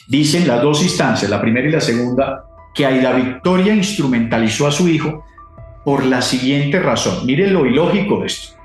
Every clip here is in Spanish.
Dicen las dos instancias, la primera y la segunda, que Aida Victoria instrumentalizó a su hijo por la siguiente razón. Miren lo ilógico de esto.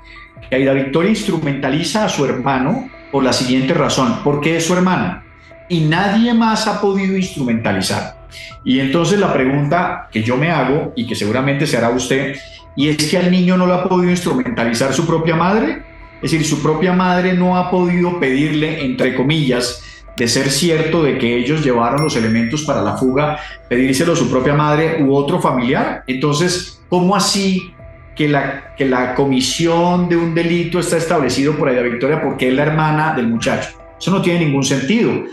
Que Aida Victoria instrumentaliza a su hermano por la siguiente razón, porque es su hermana y nadie más ha podido instrumentalizar. Y entonces la pregunta que yo me hago y que seguramente se hará usted, y es que al niño no lo ha podido instrumentalizar su propia madre, es decir, su propia madre no ha podido pedirle, entre comillas, de ser cierto de que ellos llevaron los elementos para la fuga, pedírselo a su propia madre u otro familiar. Entonces, ¿cómo así que la comisión de un delito está establecido por Aida Victoria porque es la hermana del muchacho? Eso no tiene ningún sentido.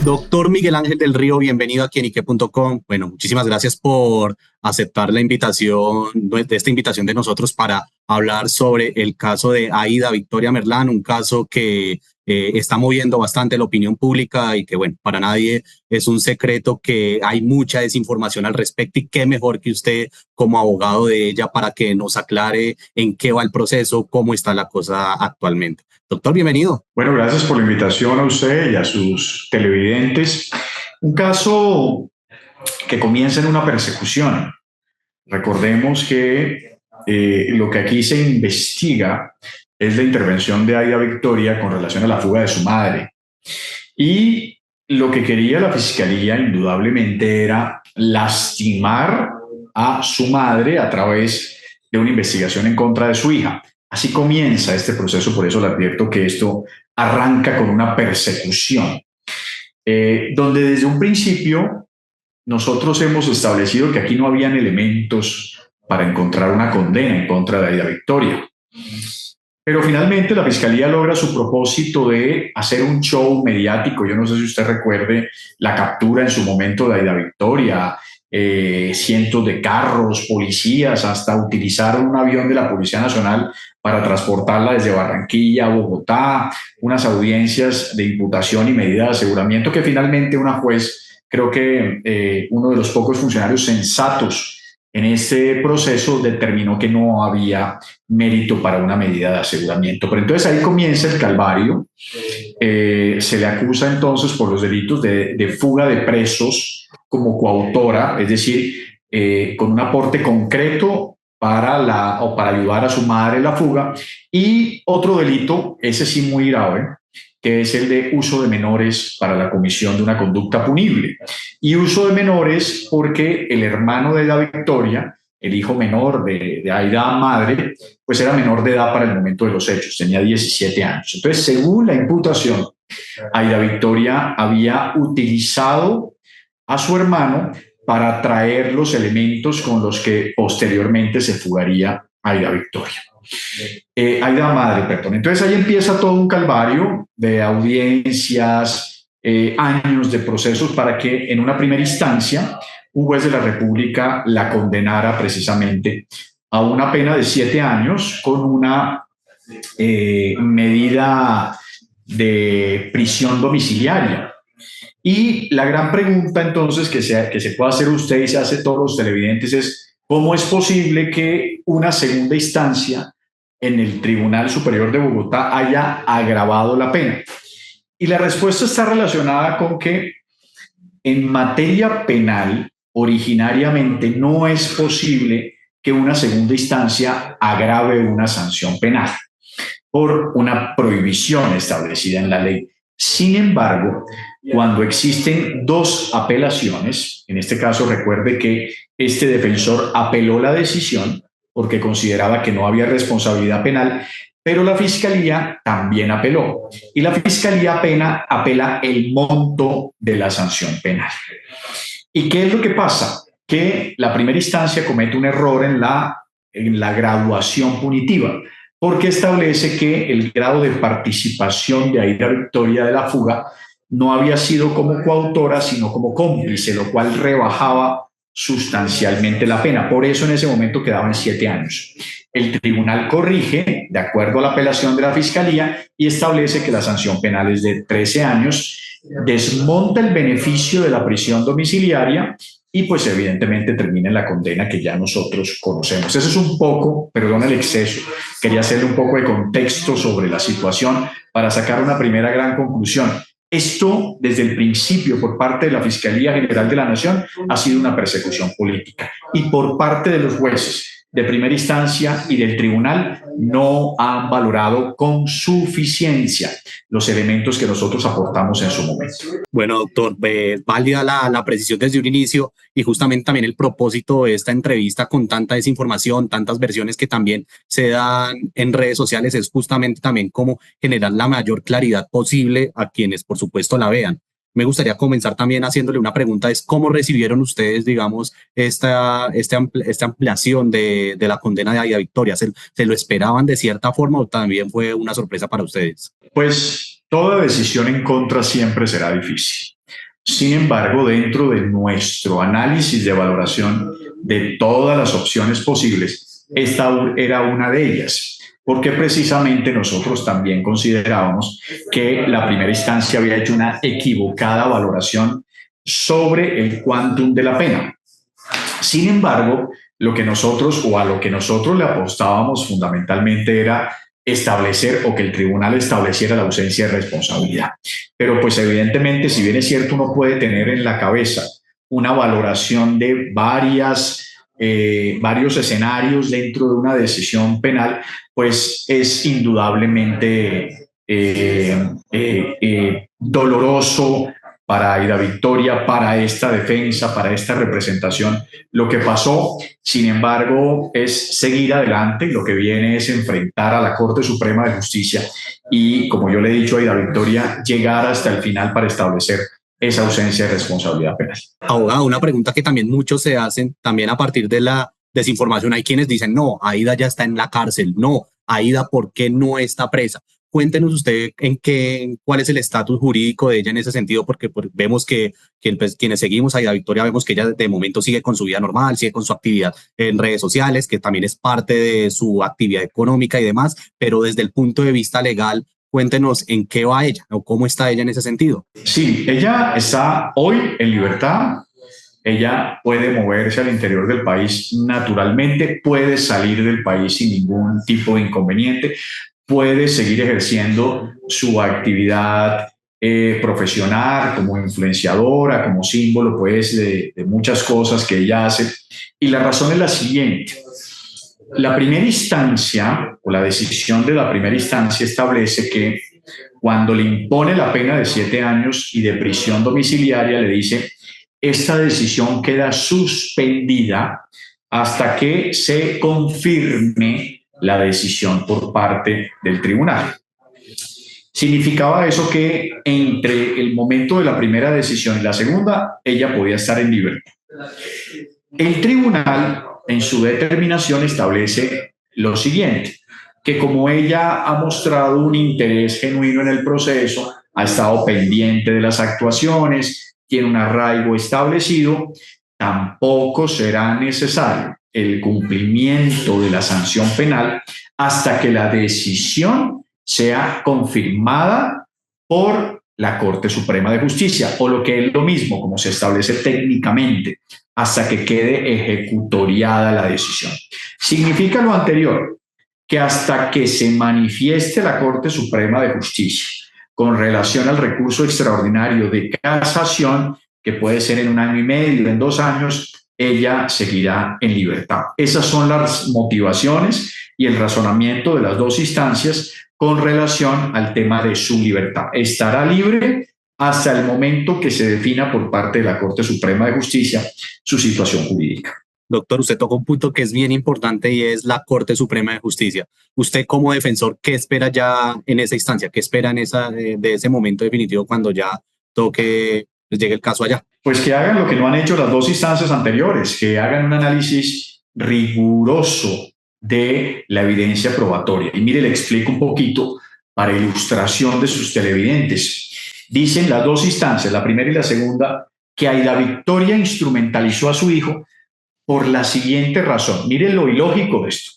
Doctor Miguel Ángel del Río, bienvenido aquí en Ique.com. Bueno, muchísimas gracias por aceptar la invitación, de esta invitación de nosotros para hablar sobre el caso de Aida Victoria Merlán, un caso que está moviendo bastante la opinión pública y que, bueno, para nadie es un secreto que hay mucha desinformación al respecto y qué mejor que usted como abogado de ella para que nos aclare en qué va el proceso, cómo está la cosa actualmente. Doctor, bienvenido. Bueno, gracias por la invitación a usted y a sus televidentes. Un caso que comienza en una persecución. Recordemos que lo que aquí se investiga es la intervención de Aida Victoria con relación a la fuga de su madre. Y lo que quería la fiscalía indudablemente era lastimar a su madre a través de una investigación en contra de su hija. Así comienza este proceso, por eso le advierto que esto arranca con una persecución, donde desde un principio nosotros hemos establecido que aquí no habían elementos para encontrar una condena en contra de Aida Victoria. Pero finalmente la fiscalía logra su propósito de hacer un show mediático. Yo no sé si usted recuerde la captura en su momento de Aida Victoria, cientos de carros, policías, hasta utilizaron un avión de la Policía Nacional para transportarla desde Barranquilla a Bogotá, unas audiencias de imputación y medida de aseguramiento que finalmente una juez, creo que uno de los pocos funcionarios sensatos en este proceso, determinó que no había mérito para una medida de aseguramiento. Pero entonces ahí comienza el calvario. Se le acusa entonces por los delitos de fuga de presos como coautora, es decir, con un aporte concreto para ayudar a su madre en la fuga, y otro delito, ese sí muy grave, que es el de uso de menores para la comisión de una conducta punible. Y uso de menores porque el hermano de Aida Victoria, el hijo menor de Aida madre, pues era menor de edad para el momento de los hechos, tenía 17 años. Entonces, según la imputación, Aida Victoria había utilizado a su hermano para traer los elementos con los que posteriormente se fugaría Aida Victoria. Aida madre, perdón. Entonces ahí empieza todo un calvario de audiencias, años de procesos para que en una primera instancia un juez de la República la condenara precisamente a una pena de 7 años con una medida de prisión domiciliaria. Y la gran pregunta entonces que se puede hacer usted y se hace todos los televidentes es: ¿cómo es posible que una segunda instancia en el Tribunal Superior de Bogotá haya agravado la pena? Y la respuesta está relacionada con que en materia penal originariamente no es posible que una segunda instancia agrave una sanción penal por una prohibición establecida en la ley. Sin embargo, cuando existen dos apelaciones, en este caso recuerde que este defensor apeló la decisión porque consideraba que no había responsabilidad penal, pero la fiscalía también apeló y la fiscalía apela el monto de la sanción penal. ¿Y qué es lo que pasa? Que la primera instancia comete un error en la graduación punitiva, porque establece que el grado de participación de Aida Victoria de la fuga no había sido como coautora, sino como cómplice, lo cual rebajaba sustancialmente la pena. Por eso en ese momento quedaba en 7 años. El tribunal corrige, de acuerdo a la apelación de la fiscalía, y establece que la sanción penal es de 13 años, desmonta el beneficio de la prisión domiciliaria y pues evidentemente termina en la condena que ya nosotros conocemos. Eso es un poco, perdón el exceso, quería hacerle un poco de contexto sobre la situación para sacar una primera gran conclusión. Esto, desde el principio, por parte de la Fiscalía General de la Nación, ha sido una persecución política. Y por parte de los jueces de primera instancia y del tribunal, no han valorado con suficiencia los elementos que nosotros aportamos en su momento. Bueno, doctor, válida la precisión desde un inicio y justamente también el propósito de esta entrevista con tanta desinformación, tantas versiones que también se dan en redes sociales es justamente también cómo generar la mayor claridad posible a quienes, por supuesto, la vean. Me gustaría comenzar también haciéndole una pregunta, es cómo recibieron ustedes, digamos, esta ampliación de la condena de Aida Victoria. ¿Se lo esperaban de cierta forma o también fue una sorpresa para ustedes? Pues toda decisión en contra siempre será difícil. Sin embargo, dentro de nuestro análisis de valoración de todas las opciones posibles, esta era una de ellas, porque precisamente nosotros también considerábamos que la primera instancia había hecho una equivocada valoración sobre el quantum de la pena. Sin embargo, lo que nosotros le apostábamos fundamentalmente era establecer o que el tribunal estableciera la ausencia de responsabilidad. Pero pues evidentemente, si bien es cierto, uno puede tener en la cabeza una valoración de varios escenarios dentro de una decisión penal, pues es indudablemente doloroso para Aida Victoria, para esta defensa, para esta representación. Lo que pasó, sin embargo, es seguir adelante. Lo que viene es enfrentar a la Corte Suprema de Justicia y, como yo le he dicho a Aida Victoria, llegar hasta el final para establecer esa ausencia de responsabilidad penal. Abogado, una pregunta que también muchos se hacen, también a partir de la desinformación, hay quienes dicen, no, Aida ya está en la cárcel, no, Aida, ¿por qué no está presa? Cuéntenos usted cuál es el estatus jurídico de ella en ese sentido, porque vemos que quienes seguimos a Aida Victoria, vemos que ella de momento sigue con su vida normal, sigue con su actividad en redes sociales, que también es parte de su actividad económica y demás, pero desde el punto de vista legal, cuéntenos en qué va ella o cómo está ella en ese sentido. Sí, ella está hoy en libertad. Ella puede moverse al interior del país naturalmente, puede salir del país sin ningún tipo de inconveniente, puede seguir ejerciendo su actividad profesional como influenciadora, como símbolo pues de muchas cosas que ella hace. Y la razón es la siguiente. La primera instancia o la decisión de la primera instancia establece que cuando le impone la pena de 7 años y de prisión domiciliaria, le dice: esta decisión queda suspendida hasta que se confirme la decisión por parte del tribunal. Significaba eso que entre el momento de la primera decisión y la segunda, ella podía estar en libertad. El tribunal, en su determinación, establece lo siguiente, que como ella ha mostrado un interés genuino en el proceso, ha estado pendiente de las actuaciones, tiene un arraigo establecido, tampoco será necesario el cumplimiento de la sanción penal hasta que la decisión sea confirmada por la Corte Suprema de Justicia, o lo que es lo mismo, como se establece técnicamente, hasta que quede ejecutoriada la decisión. Significa lo anterior, que hasta que se manifieste la Corte Suprema de Justicia con relación al recurso extraordinario de casación, que puede ser en 1 año y medio, en 2 años, ella seguirá en libertad. Esas son las motivaciones y el razonamiento de las dos instancias con relación al tema de su libertad. Estará libre hasta el momento que se defina por parte de la Corte Suprema de Justicia su situación jurídica. Doctor, usted tocó un punto que es bien importante y es la Corte Suprema de Justicia. Usted como defensor, ¿qué espera ya en esa instancia? ¿Qué espera de ese momento definitivo cuando ya llegue el caso allá? Pues que hagan lo que no han hecho las dos instancias anteriores, que hagan un análisis riguroso de la evidencia probatoria. Y mire, le explico un poquito para ilustración de sus televidentes. Dicen las dos instancias, la primera y la segunda, que Aida Victoria instrumentalizó a su hijo por la siguiente razón. Miren lo ilógico de esto.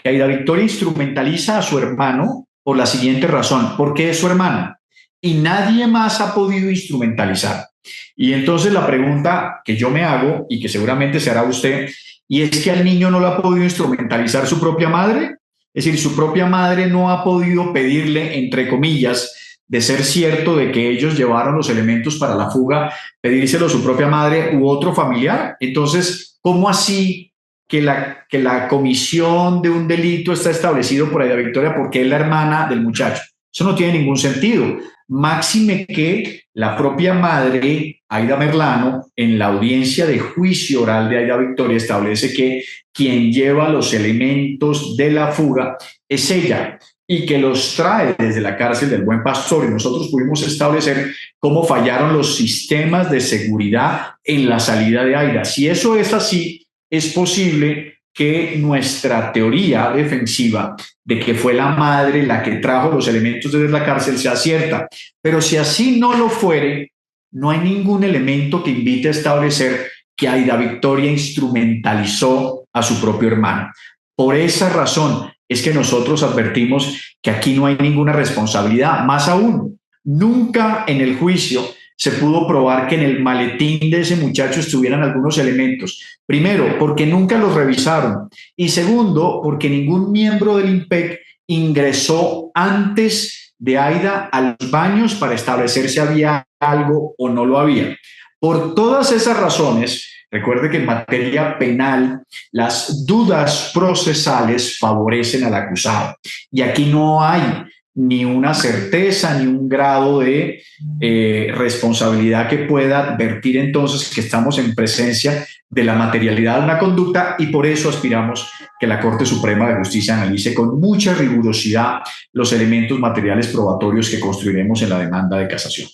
Que Aida Victoria instrumentaliza a su hermano por la siguiente razón. ¿Por qué es su hermano? y nadie más ha podido instrumentalizar. Y entonces la pregunta que yo me hago y que seguramente se hará usted, y es que al niño no lo ha podido instrumentalizar su propia madre, es decir, su propia madre no ha podido pedirle, entre comillas, de ser cierto de que ellos llevaron los elementos para la fuga, pedírselo a su propia madre u otro familiar. Entonces, ¿cómo así que la comisión de un delito está establecido por Aida Victoria porque es la hermana del muchacho? Eso no tiene ningún sentido. Máxime que la propia madre, Aida Merlano, en la audiencia de juicio oral de Aida Victoria, establece que quien lleva los elementos de la fuga es ella y que los trae desde la cárcel del Buen Pastor. Y nosotros pudimos establecer cómo fallaron los sistemas de seguridad en la salida de Aida. Si eso es así, es posible que nuestra teoría defensiva de que fue la madre la que trajo los elementos desde la cárcel sea cierta. Pero si así no lo fuere, no hay ningún elemento que invite a establecer que Aida Victoria instrumentalizó a su propio hermano. Por esa razón es que nosotros advertimos que aquí no hay ninguna responsabilidad. Más aún, nunca en el juicio se pudo probar que en el maletín de ese muchacho estuvieran algunos elementos. Primero, porque nunca los revisaron. Y segundo, porque ningún miembro del IMPEC ingresó antes de Aida a los baños para establecer si había algo o no lo había. Por todas esas razones, recuerde que en materia penal las dudas procesales favorecen al acusado. Y aquí no hay ni una certeza, ni un grado de responsabilidad que pueda advertir entonces que estamos en presencia de la materialidad de una conducta, y por eso aspiramos que la Corte Suprema de Justicia analice con mucha rigurosidad los elementos materiales probatorios que construiremos en la demanda de casación.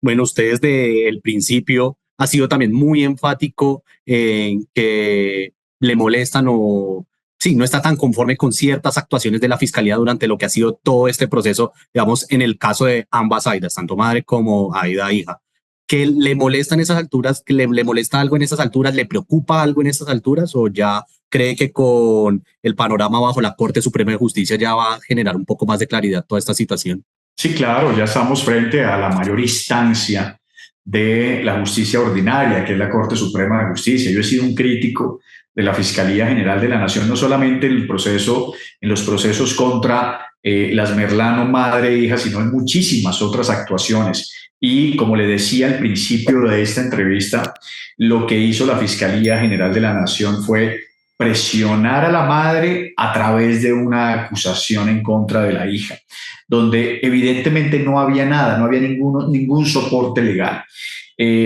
Bueno, usted desde el principio ha sido también muy enfático en que le molestan o sí, no está tan conforme con ciertas actuaciones de la Fiscalía durante lo que ha sido todo este proceso, digamos, en el caso de ambas Aidas, tanto madre como Aida hija. ¿Que le molesta en esas alturas? ¿Que le molesta algo en esas alturas? ¿Le preocupa algo en esas alturas? ¿O ya cree que con el panorama bajo la Corte Suprema de Justicia ya va a generar un poco más de claridad toda esta situación? Sí, claro, ya estamos frente a la mayor instancia de la justicia ordinaria, que es la Corte Suprema de Justicia. Yo he sido un crítico de la Fiscalía General de la Nación, no solamente en los procesos contra las Merlano, madre e hija, sino en muchísimas otras actuaciones. Y como le decía al principio de esta entrevista, lo que hizo la Fiscalía General de la Nación fue presionar a la madre a través de una acusación en contra de la hija, donde evidentemente no había nada, no había ningún soporte legal.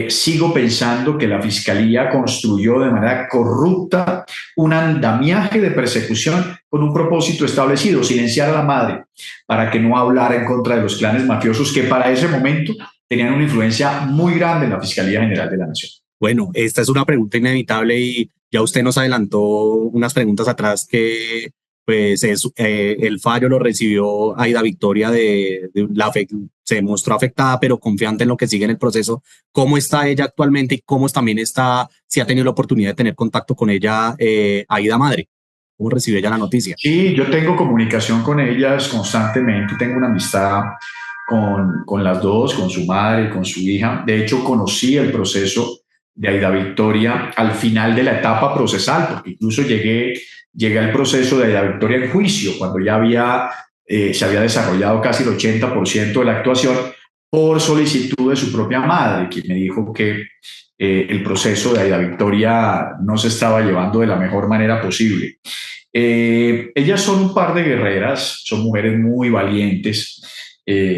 Sigo pensando que la Fiscalía construyó de manera corrupta un andamiaje de persecución con un propósito establecido: silenciar a la madre para que no hablara en contra de los clanes mafiosos que para ese momento tenían una influencia muy grande en la Fiscalía General de la Nación. Bueno, esta es una pregunta inevitable y ya usted nos adelantó unas preguntas atrás que pues el fallo lo recibió Aida Victoria se mostró afectada pero confiante en lo que sigue en el proceso. ¿Cómo está ella actualmente y cómo también está, si ha tenido la oportunidad de tener contacto con ella, Aida madre? ¿Cómo recibe ella la noticia? Sí, yo tengo comunicación con ellas constantemente, tengo una amistad con las dos, con su madre y con su hija. De hecho, conocí el proceso de Aida Victoria al final de la etapa procesal, porque incluso llegué al proceso de Aida Victoria en juicio, cuando ya se había desarrollado casi el 80% de la actuación por solicitud de su propia madre, quien me dijo que el proceso de Aida Victoria no se estaba llevando de la mejor manera posible. Ellas son un par de guerreras, son mujeres muy valientes.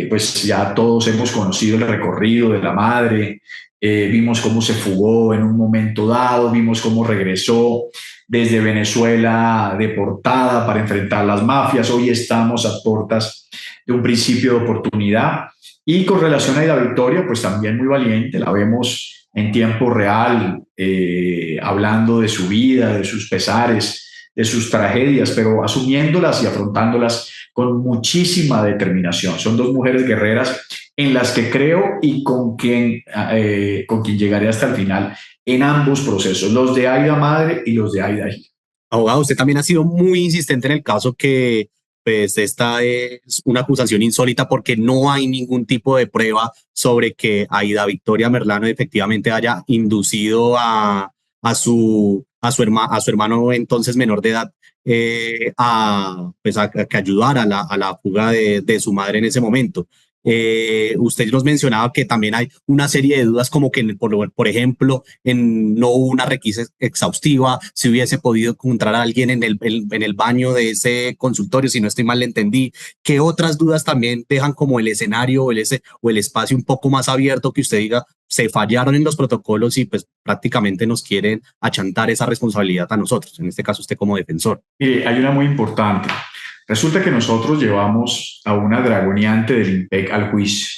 Pues ya todos hemos conocido el recorrido de la madre, vimos cómo se fugó en un momento dado, vimos cómo regresó desde Venezuela deportada para enfrentar las mafias. Hoy estamos a puertas de un principio de oportunidad. Y con relación a Aida Victoria, pues también muy valiente, la vemos en tiempo real, hablando de su vida, de sus pesares, de sus tragedias, pero asumiéndolas y afrontándolas con muchísima determinación. Son dos mujeres guerreras en las que creo y con quien llegaré hasta el final en ambos procesos, los de Aida madre y los de Aida hija. Abogado, usted también ha sido muy insistente en el caso que pues esta es una acusación insólita porque no hay ningún tipo de prueba sobre que Aida Victoria Merlano efectivamente haya inducido a su hermano entonces menor de edad a que ayudara a la fuga de su madre en ese momento. Usted nos mencionaba que también hay una serie de dudas como que, por ejemplo, no hubo una requisa exhaustiva, si hubiese podido encontrar a alguien en el baño de ese consultorio, si no estoy mal, le entendí. ¿Qué otras dudas también dejan como el escenario o el espacio un poco más abierto que usted diga, se fallaron en los protocolos y pues prácticamente nos quieren achantar esa responsabilidad a nosotros, en este caso usted como defensor? Mire, hay una muy importante. Resulta que nosotros llevamos a una dragoneante del IMPEC al juicio.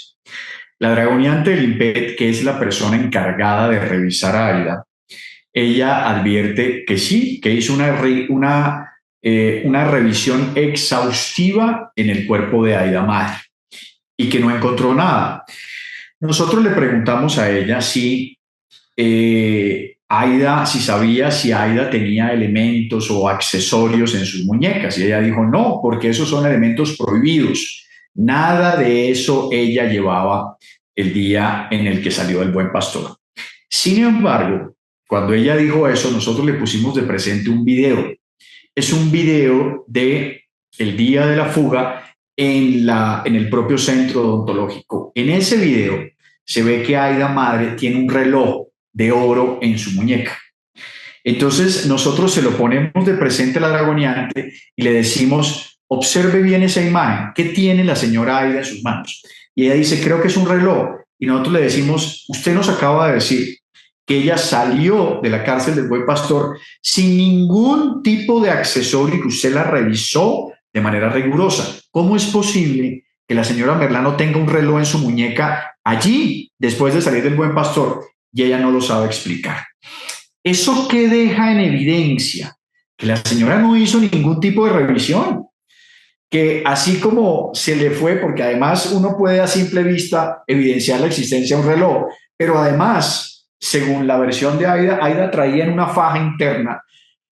La dragoneante del IMPEC, que es la persona encargada de revisar a Aida, ella advierte que sí, que hizo una revisión exhaustiva en el cuerpo de Aida madre y que no encontró nada. Nosotros le preguntamos a ella si Aida, si sabía si Aida tenía elementos o accesorios en sus muñecas, y ella dijo no, porque esos son elementos prohibidos. Nada de eso ella llevaba el día en el que salió el Buen Pastor. Sin embargo, cuando ella dijo eso, nosotros le pusimos de presente un video. Es un video de el día de la fuga en el propio centro odontológico. En ese video se ve que Aida madre tiene un reloj de oro en su muñeca. Entonces nosotros se lo ponemos de presente a la dragoneante y le decimos, observe bien esa imagen, ¿qué tiene la señora Aida en sus manos? Y ella dice, creo que es un reloj. Y nosotros le decimos, usted nos acaba de decir que ella salió de la cárcel del Buen Pastor sin ningún tipo de accesorio y que usted la revisó de manera rigurosa. ¿Cómo es posible que la señora Merlano tenga un reloj en su muñeca allí después de salir del Buen Pastor y ella no lo sabe explicar? ¿Eso qué deja en evidencia? Que la señora no hizo ningún tipo de revisión, que así como se le fue, porque además uno puede a simple vista evidenciar la existencia de un reloj, pero además, según la versión de Aida, Aida traía en una faja interna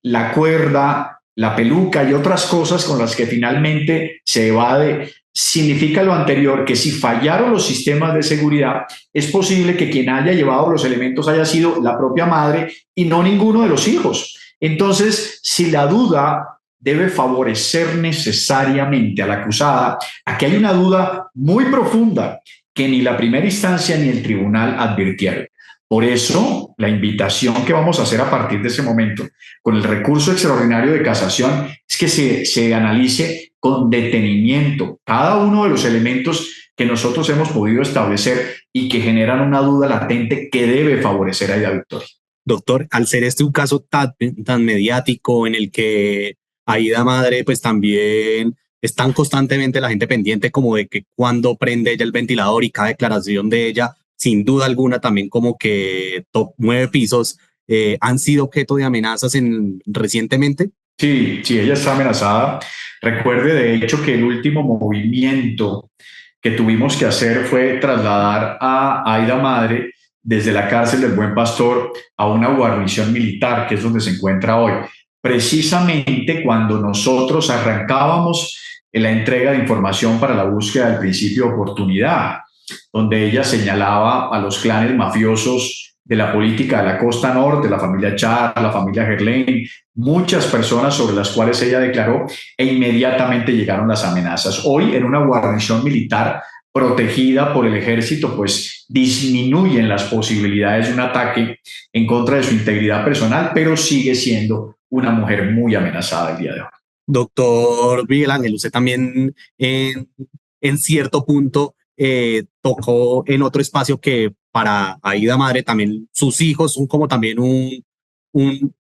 la cuerda, la peluca y otras cosas con las que finalmente se evade. Significa lo anterior, que si fallaron los sistemas de seguridad, es posible que quien haya llevado los elementos haya sido la propia madre y no ninguno de los hijos. Entonces, si la duda debe favorecer necesariamente a la acusada, aquí hay una duda muy profunda que ni la primera instancia ni el tribunal advirtieron. Por eso, la invitación que vamos a hacer a partir de ese momento, con el recurso extraordinario de casación, es que se analice con detenimiento cada uno de los elementos que nosotros hemos podido establecer y que generan una duda latente que debe favorecer a Aida Victoria. Doctor, al ser este un caso tan mediático en el que Aida madre, pues también están constantemente la gente pendiente como de que cuando prende ella el ventilador y cada declaración de ella, sin duda alguna, también como que top 9 pisos, han sido objeto de amenazas recientemente. Sí, sí, ella está amenazada. Recuerde, de hecho, que el último movimiento que tuvimos que hacer fue trasladar a Aida madre desde la cárcel del Buen Pastor a una guarnición militar, que es donde se encuentra hoy. Precisamente cuando nosotros arrancábamos en la entrega de información para la búsqueda del principio de oportunidad, donde ella señalaba a los clanes mafiosos de la política de la costa norte, la familia Char, la familia Gerlain, muchas personas sobre las cuales ella declaró, e inmediatamente llegaron las amenazas. Hoy, en una guarnición militar protegida por el ejército, pues disminuyen las posibilidades de un ataque en contra de su integridad personal, pero sigue siendo una mujer muy amenazada el día de hoy. Doctor Miguel Ángel, usted también en cierto punto tocó en otro espacio que para Aida madre también sus hijos son como también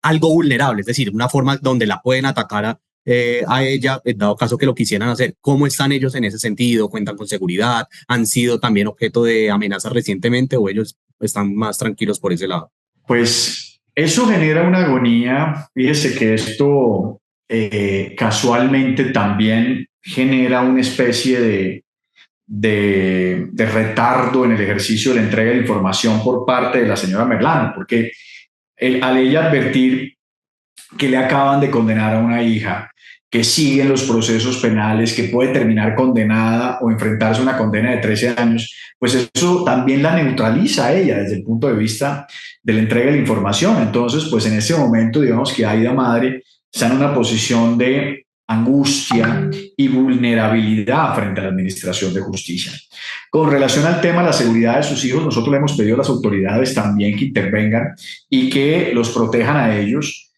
algo vulnerable, es decir, una forma donde la pueden atacar a ella, en dado caso que lo quisieran hacer. ¿Cómo están ellos en ese sentido? ¿Cuentan con seguridad? ¿Han sido también objeto de amenazas recientemente o ellos están más tranquilos por ese lado? Pues eso genera una agonía. Fíjese que esto casualmente también genera una especie de retardo en el ejercicio de la entrega de información por parte de la señora Merlano, porque al ella advertir que le acaban de condenar a una hija que sigue en los procesos penales, que puede terminar condenada o enfrentarse a una condena de 13 años, pues eso también la neutraliza a ella desde el punto de vista de la entrega de la información. Entonces, pues en ese momento, digamos que Aida Madre está en una posición de angustia y vulnerabilidad frente a la administración de justicia. Con relación al tema de la seguridad de sus hijos, nosotros le hemos pedido a las autoridades también que intervengan y que los protejan a ellos.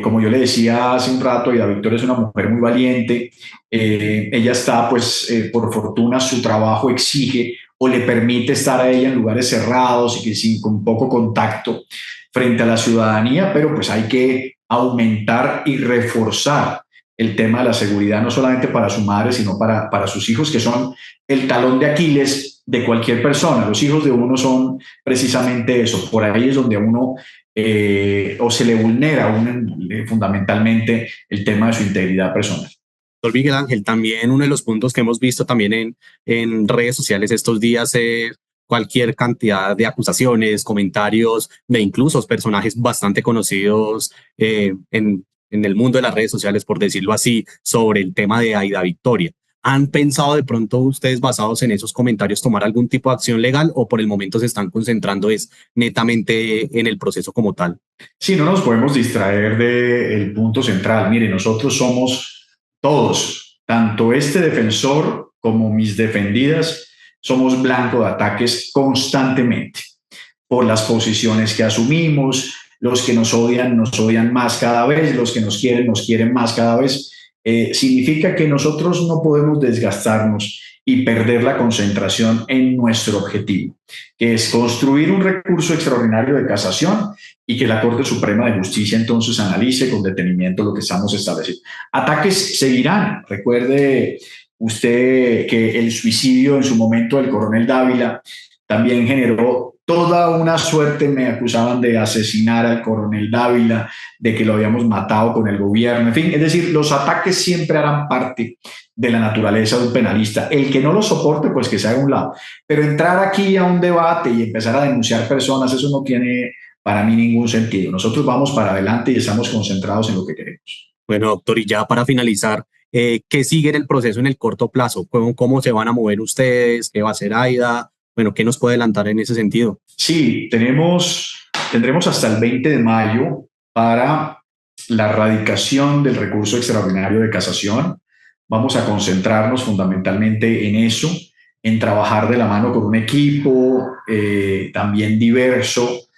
Como yo le decía hace un rato, Aida Victoria es una mujer muy valiente. Ella está, pues, por fortuna, su trabajo exige o le permite estar a ella en lugares cerrados y que sin con poco contacto frente a la ciudadanía, pero pues hay que aumentar y reforzar el tema de la seguridad, no solamente para su madre, sino para sus hijos, que son el talón de Aquiles de cualquier persona. Los hijos de uno son precisamente eso. Por ahí es donde uno o se le vulnera a uno fundamentalmente el tema de su integridad personal. Doctor Miguel Ángel, también uno de los puntos que hemos visto también en redes sociales estos días es cualquier cantidad de acusaciones, comentarios de incluso personajes bastante conocidos en el mundo de las redes sociales, por decirlo así, sobre el tema de Aida Victoria. ¿Han pensado de pronto ustedes, basados en esos comentarios, tomar algún tipo de acción legal o por el momento se están concentrando netamente en el proceso como tal? Sí, no nos podemos distraer del punto central. Mire, nosotros somos todos, tanto este defensor como mis defendidas, somos blanco de ataques constantemente por las posiciones que asumimos. Los que nos odian más cada vez, los que nos quieren más cada vez. Significa que nosotros no podemos desgastarnos y perder la concentración en nuestro objetivo, que es construir un recurso extraordinario de casación y que la Corte Suprema de Justicia entonces analice con detenimiento lo que estamos estableciendo. Ataques seguirán. Recuerde usted que el suicidio en su momento del coronel Dávila también generó toda una suerte. Me acusaban de asesinar al coronel Dávila, de que lo habíamos matado con el gobierno, en fin, es decir, los ataques siempre harán parte de la naturaleza de un penalista. El que no lo soporte, pues que se haga a un lado. Pero entrar aquí a un debate y empezar a denunciar personas, eso no tiene para mí ningún sentido. Nosotros vamos para adelante y estamos concentrados en lo que queremos. Bueno, doctor, y ya para finalizar, ¿qué sigue en el proceso en el corto plazo? ¿Cómo se van a mover ustedes? ¿Qué va a hacer Aida? Bueno, ¿qué nos puede adelantar en ese sentido? Sí, tendremos hasta el 20 de mayo para la radicación del recurso extraordinario de casación. Vamos a concentrarnos fundamentalmente en eso, en trabajar de la mano con un equipo también diverso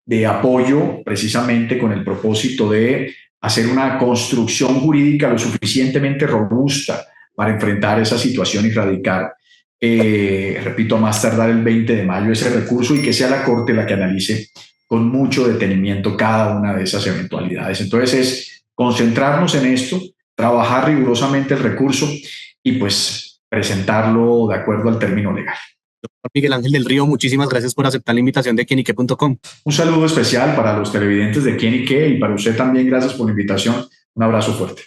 de apoyo, precisamente con el propósito de hacer una construcción jurídica lo suficientemente robusta para enfrentar esa situación y radicar, repito, a más tardar el 20 de mayo ese recurso y que sea la Corte la que analice con mucho detenimiento cada una de esas eventualidades. Entonces es concentrarnos en esto, trabajar rigurosamente el recurso y pues presentarlo de acuerdo al término legal. Doctor Miguel Ángel del Río, muchísimas gracias por aceptar la invitación de quienique.com. Un saludo especial para los televidentes de Quién y Qué y para usted también, gracias por la invitación. Un abrazo fuerte.